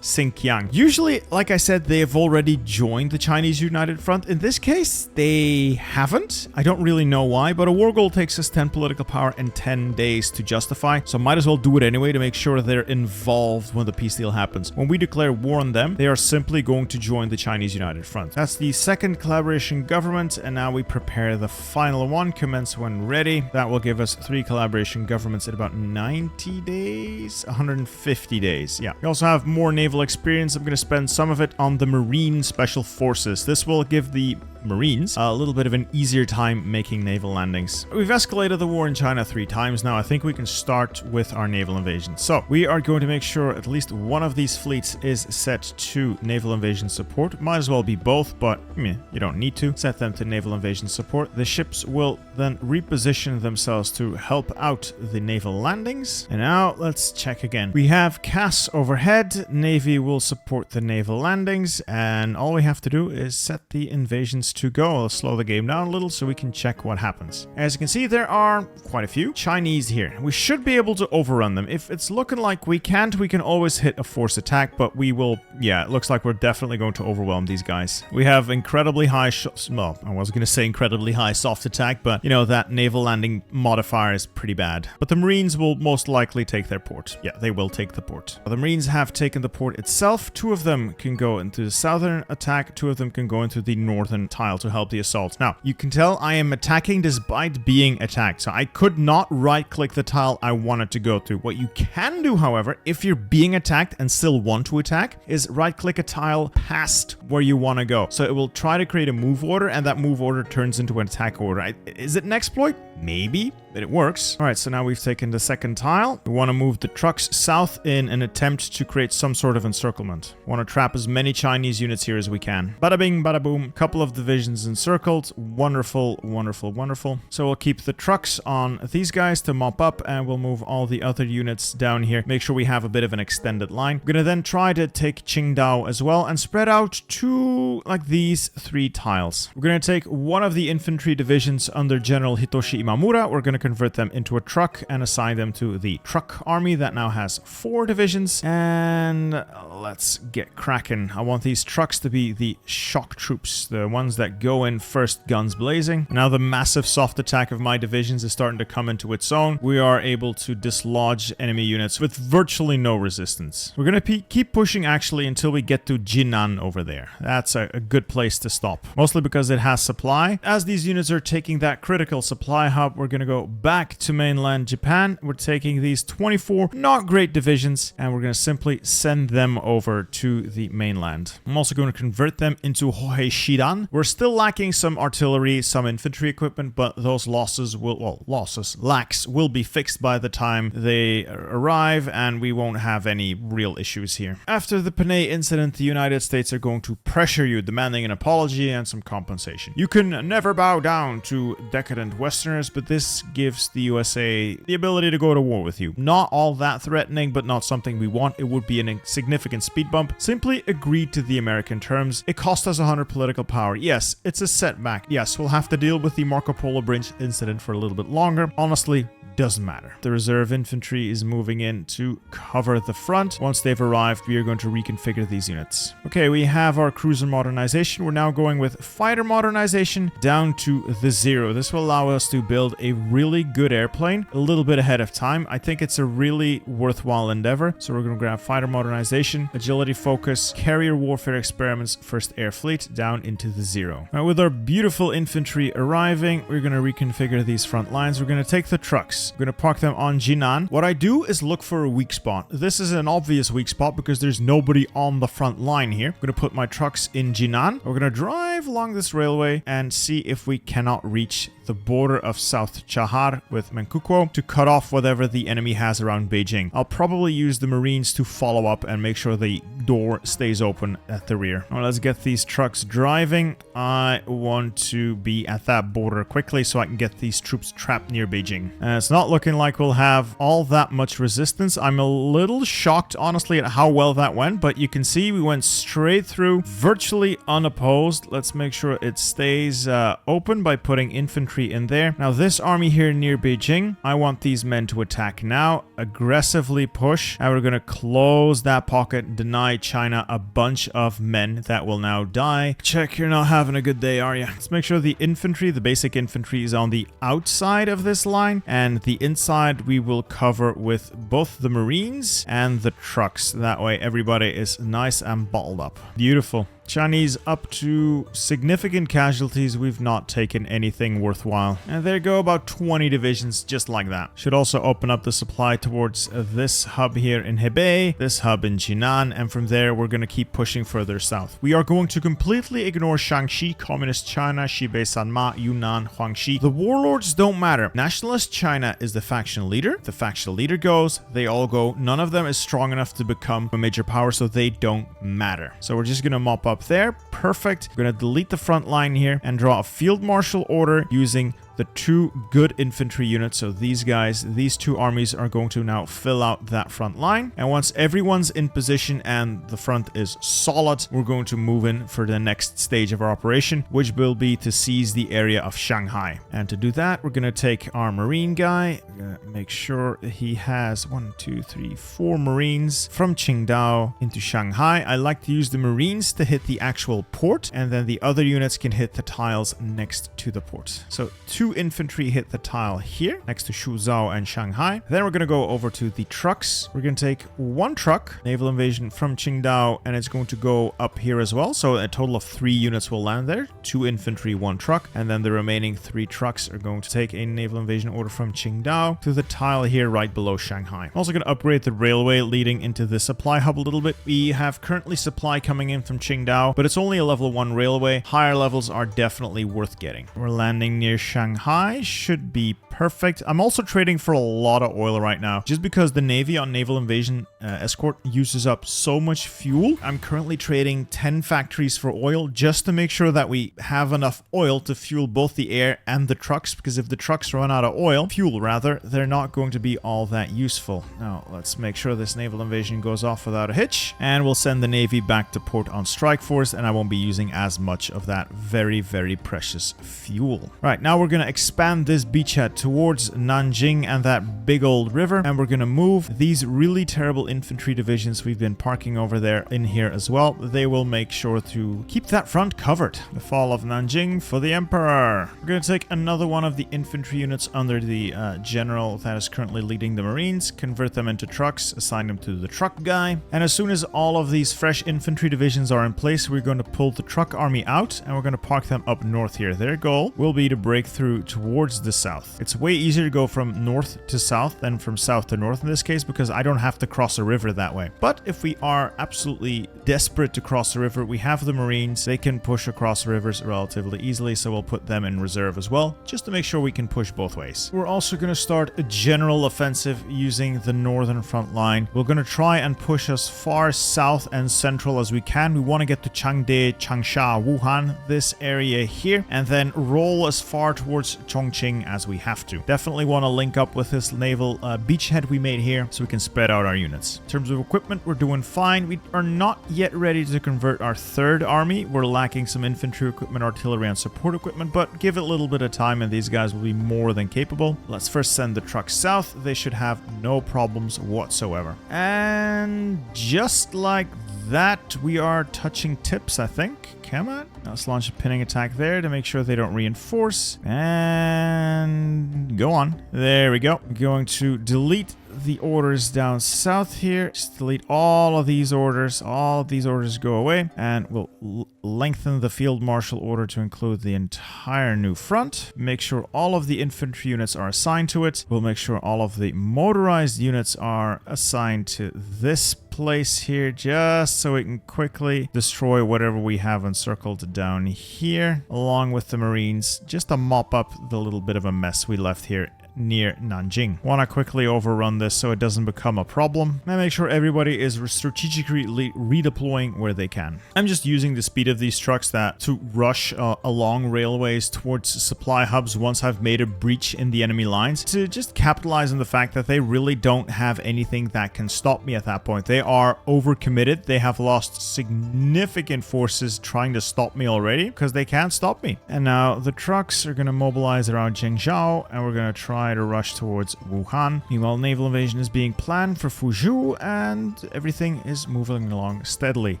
Xinjiang. Usually, like I said, they have already joined the Chinese United Front. In this case, they haven't. I don't really know why, but a war goal takes us 10 political power and 10 days to justify, so might as well do it anyway to make sure they're involved when the peace deal happens. When we declare war on them, they are simply going to join the Chinese United Front. That's the second collaboration government, and now we prepare the final one. Commence when ready. That will give us 3 collaboration governments in about 90 days, 150 days. Yeah. We also have more naval experience. I'm going to spend some of it on the Marine Special Forces. This will give the Marines a little bit of an easier time making naval landings. We've escalated the war in China 3 times now. I think we can start with our naval invasion. So we are going to make sure at least one of these fleets is set to naval invasion support. Might as well be both, but you don't need to. Set them to naval invasion support. The ships will then reposition themselves to help out the naval landings. And now let's check again. We have CAS overhead. Navy will support the naval landings, and all we have to do is set the invasions to go. I'll slow the game down a little so we can check what happens. As you can see, there are quite a few Chinese here. We should be able to overrun them. If it's looking like we can't, we can always hit a force attack, but we will, yeah, it looks like we're definitely going to overwhelm these guys. We have incredibly high, well, I was going to say incredibly high soft attack, but you know, that naval landing modifier is pretty bad. But the Marines will most likely take their port. Yeah, they will take the port. The Marines have taken the port itself. 2 of them can go into the southern attack. 2 of them can go into the northern tile to help the assault. Now, you can tell I am attacking despite being attacked, so I could not right-click the tile I wanted to go to. What you can do, however, if you're being attacked and still want to attack, is right-click a tile past where you want to go. So it will try to create a move order, and that move order turns into an attack order. Is it an exploit? Maybe, but it works. All right, so now we've taken the second tile. We want to move the trucks south in an attempt to create some sort of encirclement. We want to trap as many Chinese units here as we can. Bada bing, bada boom. Couple of divisions encircled. Wonderful, wonderful, wonderful. So we'll keep the trucks on these guys to mop up, and we'll move all the other units down here. Make sure we have a bit of an extended line. We're going to then try to take Qingdao as well and spread out to like these 3 tiles. We're going to take one of the infantry divisions under General Hitoshi Imamura. We're going to convert them into a truck and assign them to the truck army that now has 4 divisions. And let's get cracking. I want these trucks to be the shock troops, the ones that go in first, guns blazing. Now the massive soft attack of my divisions is starting to come into its own. We are able to dislodge enemy units with virtually no resistance. We're going to keep pushing actually until we get to Jinan over there. That's a good place to stop, mostly because it has supply. As these units are taking that critical supply hub, we're going to go back to mainland Japan. We're taking these 24 not great divisions and we're going to simply send them over to the mainland. I'm also going to convert them into Hoi4. We're still lacking some artillery, some infantry equipment, but those losses lacks will be fixed by the time they arrive and we won't have any real issues here. After the Panay incident, the United States are going to pressure you, demanding an apology and some compensation. You can never bow down to decadent Westerners, but this gives the USA the ability to go to war with you. Not all that threatening, but not something we want. It would be a significant speed bump. Simply agree to the American terms. It cost us 100 political power. Yes, it's a setback. Yes, we'll have to deal with the Marco Polo Bridge incident for a little bit longer. Honestly, doesn't matter. The reserve infantry is moving in to cover the front. Once they've arrived, we are going to reconfigure these units. Okay, we have our cruiser modernization. We're now going with fighter modernization down to the 0. This will allow us to build a really good airplane a little bit ahead of time. I think it's a really worthwhile endeavor. So we're going to grab fighter modernization, agility focus, carrier warfare experiments, first air fleet down into the 0. Now, with our beautiful infantry arriving, we're going to reconfigure these front lines. We're going to take the trucks. I'm going to park them on Jinan. What I do is look for a weak spot. This is an obvious weak spot because there's nobody on the front line here. I'm going to put my trucks in Jinan. We're going to drive along this railway and see if we cannot reach the border of South Chahar with Manchukuo to cut off whatever the enemy has around Beijing. I'll probably use the Marines to follow up and make sure the door stays open at the rear. Now let's get these trucks driving. I want to be at that border quickly so I can get these troops trapped near Beijing. It's not looking like we'll have all that much resistance. I'm a little shocked, honestly, at how well that went, but you can see we went straight through, virtually unopposed. Let's make sure it stays open by putting infantry in there. Now this army here near Beijing, I want these men to attack now, aggressively push, and we're going to close that pocket, deny China a bunch of men that will now die. Check, you're not having a good day, are you? Let's make sure the infantry, the basic infantry, is on the outside of this line, and the inside we will cover with both the Marines and the trucks. That way everybody is nice and bottled up. Beautiful. Chinese up to significant casualties. We've not taken anything worthwhile. And there go about 20 divisions just like that. Should also open up the supply towards this hub here in Hebei, this hub in Jinan, and from there we're going to keep pushing further south. We are going to completely ignore Shaanxi, Communist China, Xibei Sanma, Yunnan, Huangxi. The warlords don't matter. Nationalist China is the faction leader. The faction leader goes, they all go. None of them is strong enough to become a major power, so they don't matter. So we're just going to mop up there. Perfect. I'm going to delete the front line here and draw a field marshal order using the 2 good infantry units. So these guys, these 2 armies are going to now fill out that front line. And once everyone's in position and the front is solid, we're going to move in for the next stage of our operation, which will be to seize the area of Shanghai. And to do that, we're going to take our Marine guy. We're going to make sure he has 4 Marines from Qingdao into Shanghai. I like to use the Marines to hit the actual port, and then the other units can hit the tiles next to the port. So 2 infantry hit the tile here next to Shuzhou and Shanghai. Then we're going to go over to the trucks. We're going to take 1 truck, naval invasion from Qingdao, and it's going to go up here as well. So a total of 3 units will land there, 2 infantry, 1 truck, and then the remaining 3 trucks are going to take a naval invasion order from Qingdao to the tile here right below Shanghai. I'm also going to upgrade the railway leading into the supply hub a little bit. We have currently supply coming in from Qingdao, but it's only a level 1 railway. Higher levels are definitely worth getting. We're landing near Shanghai. Should be Perfect. I'm also trading for a lot of oil right now, just because the Navy on Naval Invasion Escort uses up so much fuel. I'm currently trading 10 factories for oil just to make sure that we have enough oil to fuel both the air and the trucks, because if the trucks run out of oil, fuel rather, they're not going to be all that useful. Now, let's make sure this naval invasion goes off without a hitch, and we'll send the Navy back to port on strike force, and I won't be using as much of that very, very precious fuel. Right, now we're going to expand this beachhead towards Nanjing and that big old river, and we're going to move these really terrible infantry divisions we've been parking over there in here as well. They will make sure to keep that front covered. The fall of Nanjing for the Emperor. We're going to take another one of the infantry units under the general that is currently leading the Marines, convert them into trucks, assign them to the truck guy, and as soon as all of these fresh infantry divisions are in place, we're going to pull the truck army out and we're going to park them up north here. Their goal will be to break through towards the south. It's way easier to go from north to south than from south to north in this case, because I don't have to cross a river that way. But if we are absolutely desperate to cross the river, we have the Marines. They can push across rivers relatively easily, so we'll put them in reserve as well, just to make sure we can push both ways. We're also going to start a general offensive using the northern front line. We're going to try and push as far south and central as we can. We want to get to Changde, Changsha, Wuhan, this area here, and then roll as far towards Chongqing as we have to. Definitely want to link up with this naval beachhead we made here so we can spread out our units. In terms of equipment, we're doing fine. We are not yet ready to convert our third army. We're lacking some infantry equipment, artillery, and support equipment, but give it a little bit of time and these guys will be more than capable. Let's first send the trucks south. They should have no problems whatsoever. And just like that, we are touching tips, I think. Come on. Let's launch a pinning attack there to make sure they don't reinforce. And go on. There we go. I'm going to delete the orders down south here. Just delete all of these orders. All of these orders go away. And we'll lengthen the field marshal order to include the entire new front. Make sure all of the infantry units are assigned to it. We'll make sure all of the motorized units are assigned to this place here, just so we can quickly destroy whatever we have encircled down here, along with the Marines, just to mop up the little bit of a mess we left here near Nanjing. Want to quickly overrun this so it doesn't become a problem, and make sure everybody is strategically redeploying where they can. I'm just using the speed of these trucks to rush along railways towards supply hubs once I've made a breach in the enemy lines, to just capitalize on the fact that they really don't have anything that can stop me at that point. They are overcommitted. They have lost significant forces trying to stop me already because they can't stop me. And now the trucks are going to mobilize around Jingzhou, and we're going to try to rush towards Wuhan. Meanwhile, naval invasion is being planned for Fuzhou, and everything is moving along steadily.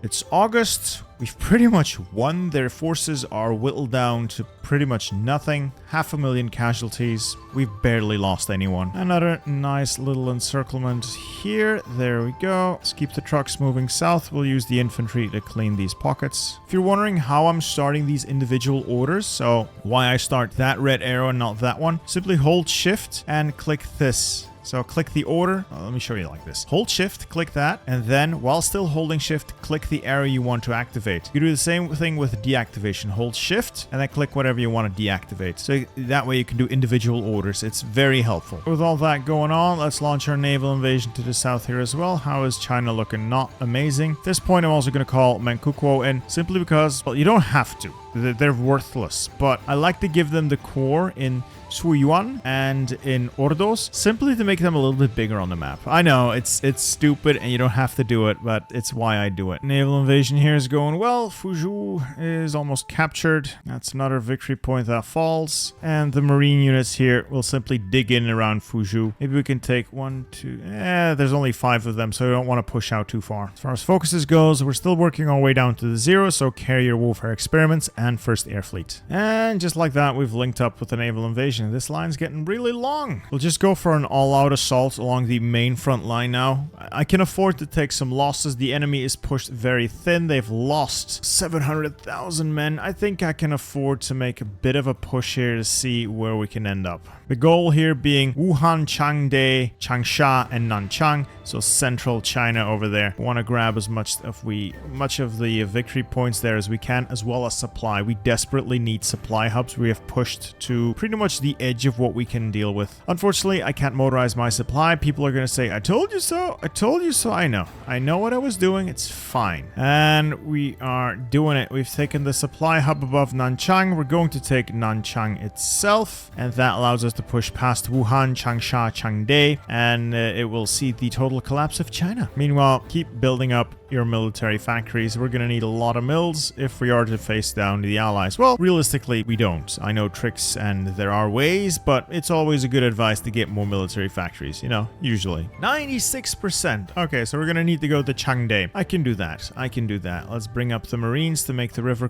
It's August. We've pretty much won. Their forces are whittled down to pretty much nothing. 500,000 casualties. We've barely lost anyone. Another nice little encirclement here. There we go. Let's keep the trucks moving south. We'll use the infantry to clean these pockets. If you're wondering how I'm starting these individual orders, so why I start that red arrow and not that one, simply hold shift and click this. So click the order. Let me show you like this. Hold shift, click that, and then while still holding shift, click the arrow you want to activate. You do the same thing with deactivation. Hold shift and then click whatever you want to deactivate. So that way you can do individual orders. It's very helpful. With all that going on, let's launch our naval invasion to the south here as well. How is China looking? Not amazing. At this point, I'm also going to call Manchukuo in, simply because, well, you don't have to. They're worthless, but I like to give them the core in Suyuan and in Ordos, simply to make them a little bit bigger on the map. I know, it's stupid and you don't have to do it, but it's why I do it. Naval invasion here is going well. Fuzhou is almost captured. That's another victory point that falls. And the marine units here will simply dig in around Fuzhou. Maybe we can take 1, 2... there's only 5 of them, so we don't want to push out too far. As far as focuses goes, we're still working our way down to the 0, so carrier warfare experiments and first air fleet. And just like that, we've linked up with the naval invasion. This line's getting really long. We'll just go for an all-out assault along the main front line now. I can afford to take some losses. The enemy is pushed very thin. They've lost 700,000 men. I think I can afford to make a bit of a push here to see where we can end up. The goal here being Wuhan, Changde, Changsha, and Nanchang, so central China over there. We want to grab as much of the victory points there as we can, as well as supply supply. We desperately need supply hubs. We have pushed to pretty much the edge of what we can deal with. Unfortunately, I can't motorize my supply. People are going to say, I told you so. I told you so. I know what I was doing. It's fine. And we are doing it. We've taken the supply hub above Nanchang. We're going to take Nanchang itself, and that allows us to push past Wuhan, Changsha, Changde, and it will see the total collapse of China. Meanwhile, keep building up your military factories. We're going to need a lot of mills if we are to face down the Allies. Well, realistically, we don't. I know tricks and there are ways, but it's always a good advice to get more military factories, you know, usually. 96%. Okay, so we're going to need to go to Changde. I can do that. Let's bring up the Marines to make the river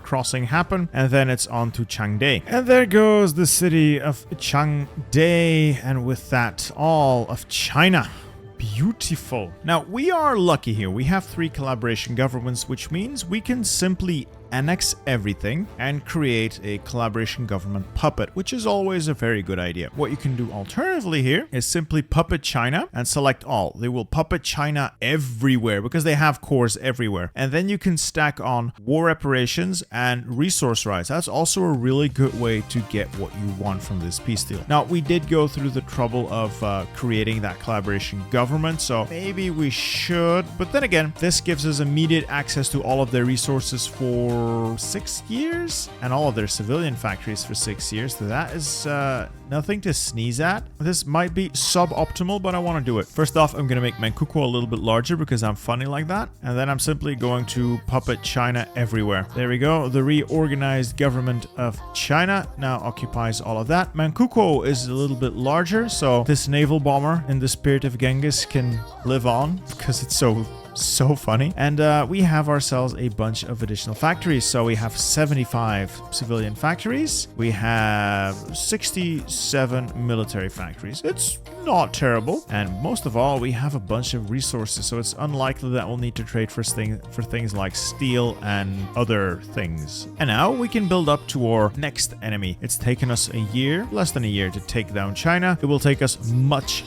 crossing happen, and then it's on to Changde. And there goes the city of Changde, and with that, all of China. Beautiful. Now, we are lucky here. We have 3 collaboration governments, which means we can simply annex everything and create a collaboration government puppet, which is always a very good idea. What you can do alternatively here is simply puppet China and select all. They will puppet China everywhere because they have cores everywhere. And then you can stack on war reparations and resource rights. That's also a really good way to get what you want from this peace deal. Now, we did go through the trouble of creating that collaboration government, so maybe we should. But then again, this gives us immediate access to all of their resources for 6 years and all of their civilian factories for 6 years. So that is nothing to sneeze at. This might be suboptimal, but I want to do it. First off, I'm going to make Manchukuo a little bit larger because I'm funny like that. And then I'm simply going to puppet China everywhere. There we go. The reorganized government of China now occupies all of that. Manchukuo is a little bit larger, so this naval bomber in the spirit of Genghis can live on because it's so funny. And we have ourselves a bunch of additional factories. So we have 75 civilian factories. We have 67 military factories. It's not terrible. And most of all, we have a bunch of resources. So it's unlikely that we'll need to trade for things like steel and other things. And now we can build up to our next enemy. It's taken us a year, less than a year, to take down China. It will take us much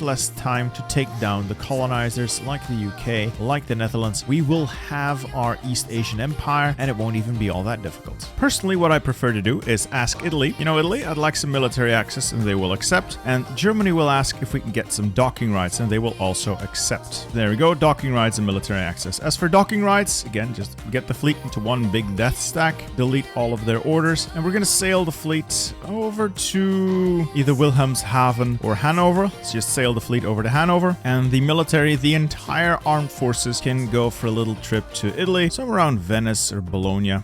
less time to take down the colonizers like the UK, like the Netherlands. We will have our East Asian Empire, and it won't even be all that difficult. Personally, what I prefer to do is ask Italy, you know, Italy, I'd like some military access, and they will accept. And Germany will ask if we can get some docking rights, and they will also accept. There we go, docking rights and military access. As for docking rights, again, just get the fleet into one big death stack, delete all of their orders, and we're going to sail the fleet over to either Wilhelmshaven or Hanover. Let's just sail the fleet over to Hanover, and the military, the entire armed forces, can go for a little trip to Italy, somewhere around Venice or Bologna.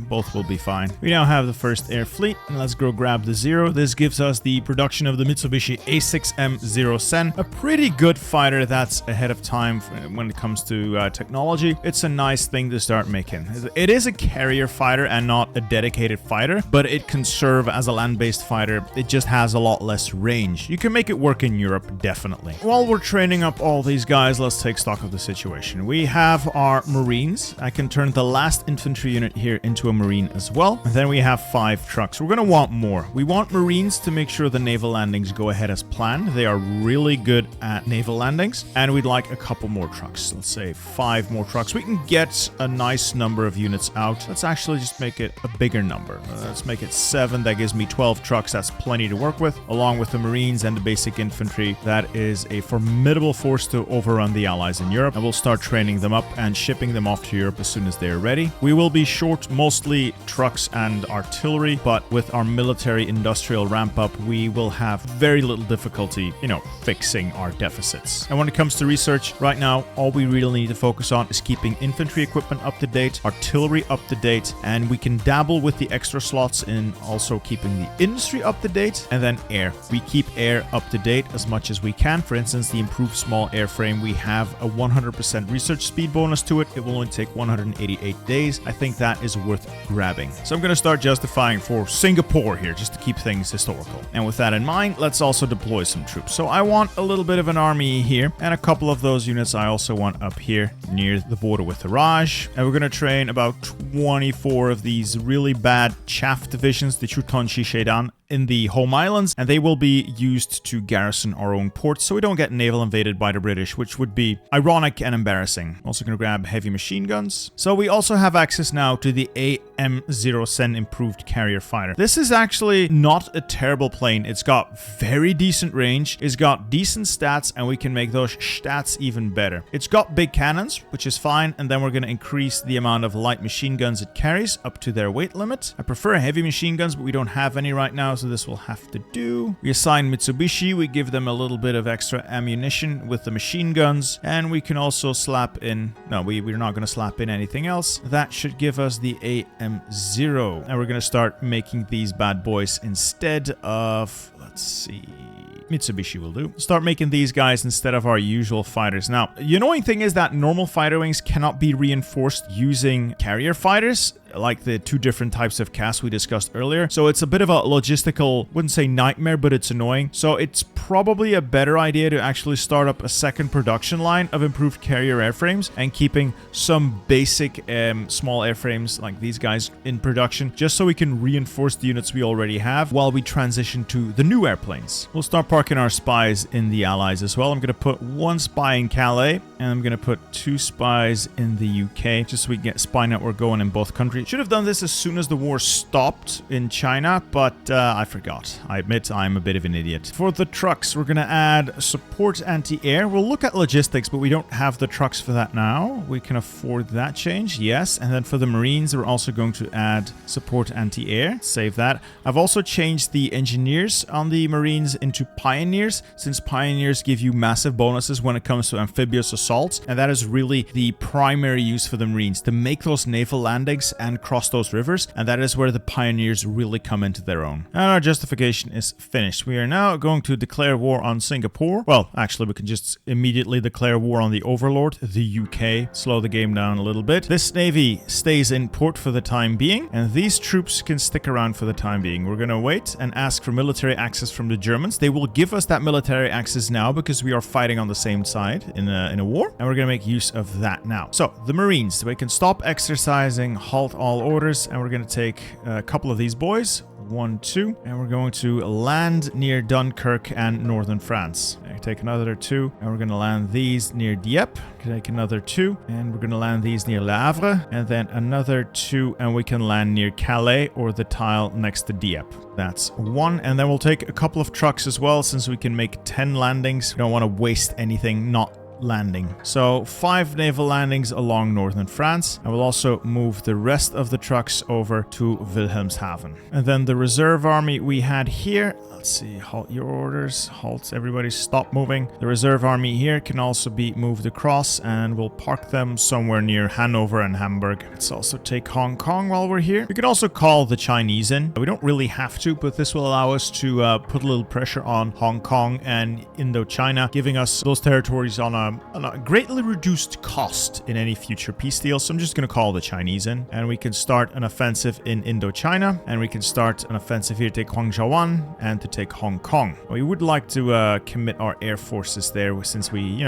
Both will be fine. We now have the first air fleet, and let's go grab the Zero. This gives us the production of the Mitsubishi A6M Zero Sen, a pretty good fighter that's ahead of time when it comes to technology. It's a nice thing to start making. It is a carrier fighter and not a dedicated fighter, but it can serve as a land-based fighter. It just has a lot less range. You can make it work in Europe, definitely. While we're training up all these guys, let's take stock of the situation. We have our Marines. I can turn the last infantry unit here into a Marine as well. And then we have 5 trucks. We're going to want more. We want Marines to make sure the naval landings go ahead as planned. They are really good at naval landings. And we'd like a couple more trucks. Let's say 5 more trucks. We can get a nice number of units out. Let's actually just make it a bigger number. Let's make it 7. That gives me 12 trucks. That's plenty to work with, along with the Marines and the basic infantry. That is a formidable force to overrun the Allies in Europe, and we'll start training them up and shipping them off to Europe as soon as they are ready. We will be short mostly trucks and artillery, but with our military industrial ramp up, we will have very little difficulty, you know, fixing our deficits. And when it comes to research, right now, all we really need to focus on is keeping infantry equipment up to date, artillery up to date, and we can dabble with the extra slots in also keeping the industry up to date, and then air. We keep air up to date as much as we can. For instance, the improved small airframe, we have a 100% research speed bonus to it. It will only take 188 days. I think that is worth grabbing. So I'm going to start justifying for Singapore here, just to keep things historical. And with that in mind, let's also deploy some troops. So I want a little bit of an army here, and a couple of those units I also want up here near the border with the Raj. And we're going to train about 24 of these really bad chaff divisions, the Chuton Shiseidan, in the home islands, and they will be used to garrison our own ports so we don't get naval invaded by the British, which would be ironic and embarrassing. Also going to grab heavy machine guns. So we also have access now to the AM-0 improved carrier fighter. This is actually not a terrible plane. It's got very decent range, it's got decent stats, and we can make those stats even better. It's got big cannons, which is fine, and then we're going to increase the amount of light machine guns it carries up to their weight limit. I prefer heavy machine guns, but we don't have any right now, so this will have to do. We assign Mitsubishi, we give them a little bit of extra ammunition with the machine guns, and we can also slap in, no, we're not going to slap in anything else. That should give us the AM-0, and we're going to start making these bad boys instead of, let's see, Mitsubishi will do. Start making these guys instead of our usual fighters. Now, the annoying thing is that normal fighter wings cannot be reinforced using carrier fighters, like the two different types of cast we discussed earlier. So it's a bit of a logistical, wouldn't say nightmare, but it's annoying. So it's probably a better idea to actually start up a second production line of improved carrier airframes and keeping some basic small airframes like these guys in production, just so we can reinforce the units we already have while we transition to the new airplanes. We'll start parking our spies in the Allies as well. I'm going to put one spy in Calais, and I'm going to put 2 spies in the UK, just so we can get spy network going in both countries. Should have done this as soon as the war stopped in China, but I forgot. I admit I'm a bit of an idiot. For the trucks, we're going to add support anti-air. We'll look at logistics, but we don't have the trucks for that now. We can afford that change, yes. And then for the Marines, we're also going to add support anti-air. Save that. I've also changed the engineers on the Marines into pioneers, since pioneers give you massive bonuses when it comes to amphibious assaults, and that is really the primary use for the Marines, to make those naval landings and cross those rivers, and that is where the pioneers really come into their own. And our justification is finished. We are now going to declare war on Singapore. Well, actually, we can just immediately declare war on the Overlord, the UK. Slow the game down a little bit. This navy stays in port for the time being, and these troops can stick around for the time being. We're going to wait and ask for military access from the Germans. They will give us that military access now because we are fighting on the same side in a war, and we're going to make use of that now. So, the Marines, we can stop exercising, halt all orders, and we're going to take a couple of these boys. 1, 2, and we're going to land near Dunkirk and northern France. Take another 2, and we're going to land these near Dieppe. Take another 2, and we're going to land these near Le Havre, and then another 2, and we can land near Calais or the tile next to Dieppe. That's 1, and then we'll take a couple of trucks as well, since we can make 10 landings. We don't want to waste anything not landing. So 5 naval landings along northern France, and we'll also move the rest of the trucks over to Wilhelmshaven. And then the reserve army we had here, let's see, halt your orders, halt, everybody stop moving. The reserve army here can also be moved across, and we'll park them somewhere near Hanover and Hamburg. Let's also take Hong Kong while we're here. We can also call the Chinese in. We don't really have to, but this will allow us to put a little pressure on Hong Kong and Indochina, giving us those territories on a greatly reduced cost in any future peace deal. So I'm just going to call the Chinese in, and we can start an offensive in Indochina, and we can start an offensive here to take Guangzhouwan and to take Hong Kong. We would like to commit our air forces there, since we,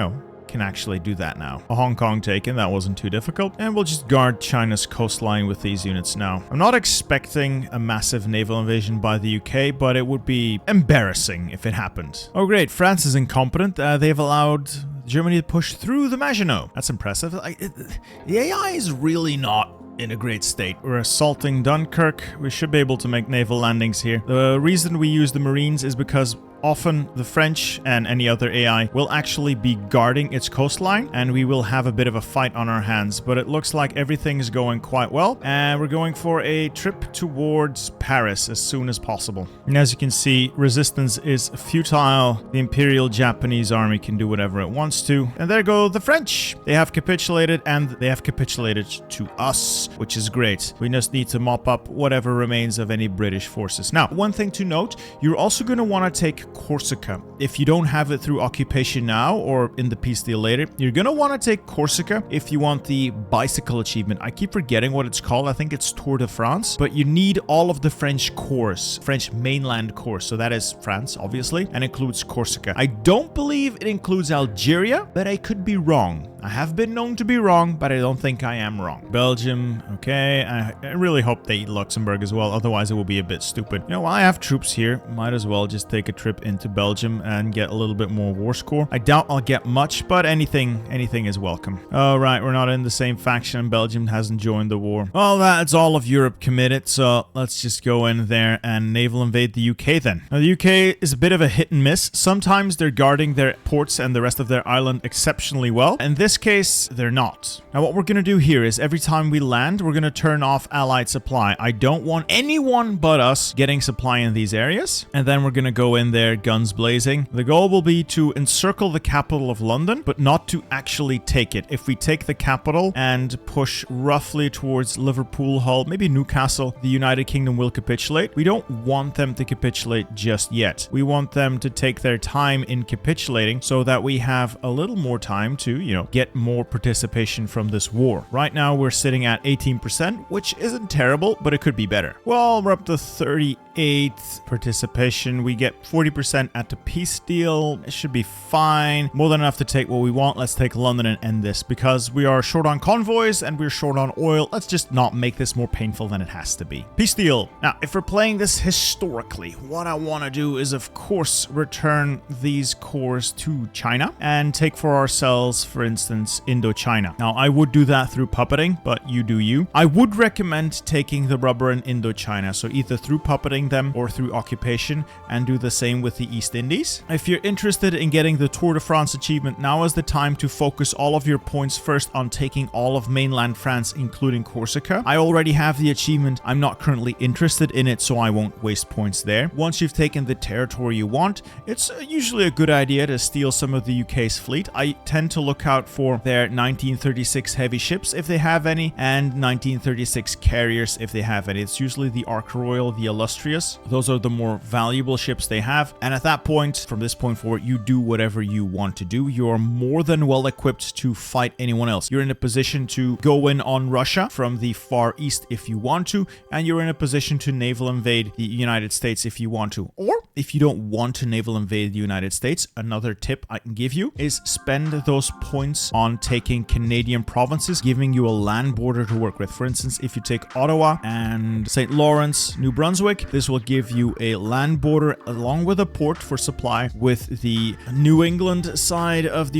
can actually do that now. A Hong Kong taken, that wasn't too difficult, and we'll just guard China's coastline with these units now. I'm not expecting a massive naval invasion by the UK, but it would be embarrassing if it happened. Oh great, France is incompetent. They've allowed Germany to push through the Maginot. That's impressive. The AI is really not in a great state. We're assaulting Dunkirk. We should be able to make naval landings here. The reason we use the Marines is because often the French and any other AI will actually be guarding its coastline, and we will have a bit of a fight on our hands. But it looks like everything is going quite well, and we're going for a trip towards Paris as soon as possible. And as you can see, resistance is futile. The Imperial Japanese army can do whatever it wants to. And there go the French. They have capitulated, and they have capitulated to us, which is great. We just need to mop up whatever remains of any British forces. Now, one thing to note, you're also going to want to take Corsica. If you don't have it through occupation now or in the peace deal later, you're going to want to take Corsica if you want the bicycle achievement. I keep forgetting what it's called. I think it's Tour de France, but you need all of the French cores, French mainland cores. So that is France, obviously, and includes Corsica. I don't believe it includes Algeria, but I could be wrong. I have been known to be wrong, but I don't think I am wrong. Belgium, okay. I really hope they eat Luxembourg as well. Otherwise, it will be a bit stupid. You know, while I have troops here, might as well just take a trip into Belgium and get a little bit more war score. I doubt I'll get much, but anything is welcome. All right, we're not in the same faction. Belgium hasn't joined the war. Well, that's all of Europe committed, so let's just go in there and naval invade the UK then. Now, the UK is a bit of a hit and miss. Sometimes they're guarding their ports and the rest of their island exceptionally well. In this case, they're not. Now, what we're going to do here is every time we land, we're going to turn off allied supply. I don't want anyone but us getting supply in these areas. And then we're going to go in there, guns blazing. The goal will be to encircle the capital of London, but not to actually take it. If we take the capital and push roughly towards Liverpool, Hull, maybe Newcastle, the United Kingdom will capitulate. We don't want them to capitulate just yet. We want them to take their time in capitulating so that we have a little more time to, you know, get more participation from this war. Right now, we're sitting at 18%, which isn't terrible, but it could be better. Well, we're up to 38th participation. We get 40% at the peace deal. It should be fine. More than enough to take what we want. Let's take London and end this because we are short on convoys and we're short on oil. Let's just not make this more painful than it has to be. Peace deal. Now, if we're playing this historically, what I want to do is, of course, return these cores to China and take for ourselves, for instance, Indochina. Now, I would do that through puppeting, but you do you. I would recommend taking the rubber in Indochina, so either through puppeting them or through occupation, and do the same with the East Indies. If you're interested in getting the Tour de France achievement, now is the time to focus all of your points first on taking all of mainland France, including Corsica. I already have the achievement. I'm not currently interested in it, so I won't waste points there. Once you've taken the territory you want, it's usually a good idea to steal some of the UK's fleet. I tend to look out for their 1936 heavy ships, if they have any, and 1936 carriers, if they have any. It's usually the Ark Royal, the Illustrious. Those are the more valuable ships they have. And at that point, from this point forward, you do whatever you want to do. You are more than well equipped to fight anyone else. You're in a position to go in on Russia from the Far East if you want to, and you're in a position to naval invade the United States if you want to. Or if you don't want to naval invade the United States, another tip I can give you is spend those points on taking Canadian provinces, giving you a land border to work with. For instance, if you take Ottawa and St. Lawrence, New Brunswick, this will give you a land border along with a port for supply with the New England side of the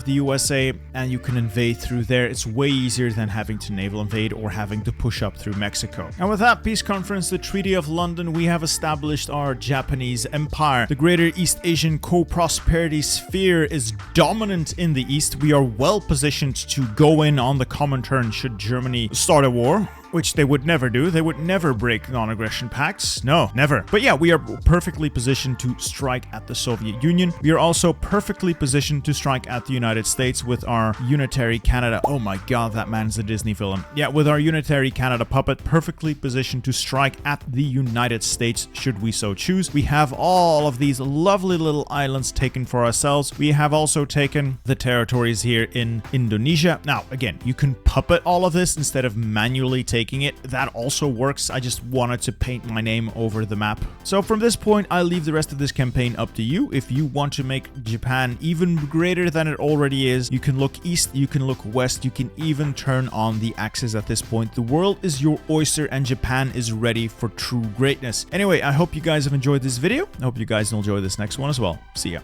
USA, and you can invade through there. It's way easier than having to naval invade or having to push up through Mexico. And with that peace conference, the Treaty of London, we have established our Japanese empire. The greater East Asian co-prosperity sphere is dominant in the East. We are well positioned to go in on the Comintern should Germany start a war, which they would never do. They would never break non-aggression pacts. No, never. But yeah, we are perfectly positioned to strike at the Soviet Union. We are also perfectly positioned to strike at the United States with our Unitary Canada. Oh my god, that man's a Disney villain. Yeah, with our Unitary Canada puppet, perfectly positioned to strike at the United States should we so choose. We have all of these lovely little islands taken for ourselves. We have also taken the territories here in Indonesia. Now, again, you can puppet all of this instead of manually taking it. That also works. I just wanted to paint my name over the map. So from this point, I leave the rest of this campaign up to you. If you want to make Japan even greater than it already is, you can look east, you can look west, you can even turn on the axis at this point. The world is your oyster and Japan is ready for true greatness. Anyway, I hope you guys have enjoyed this video. I hope you guys will enjoy this next one as well. See ya.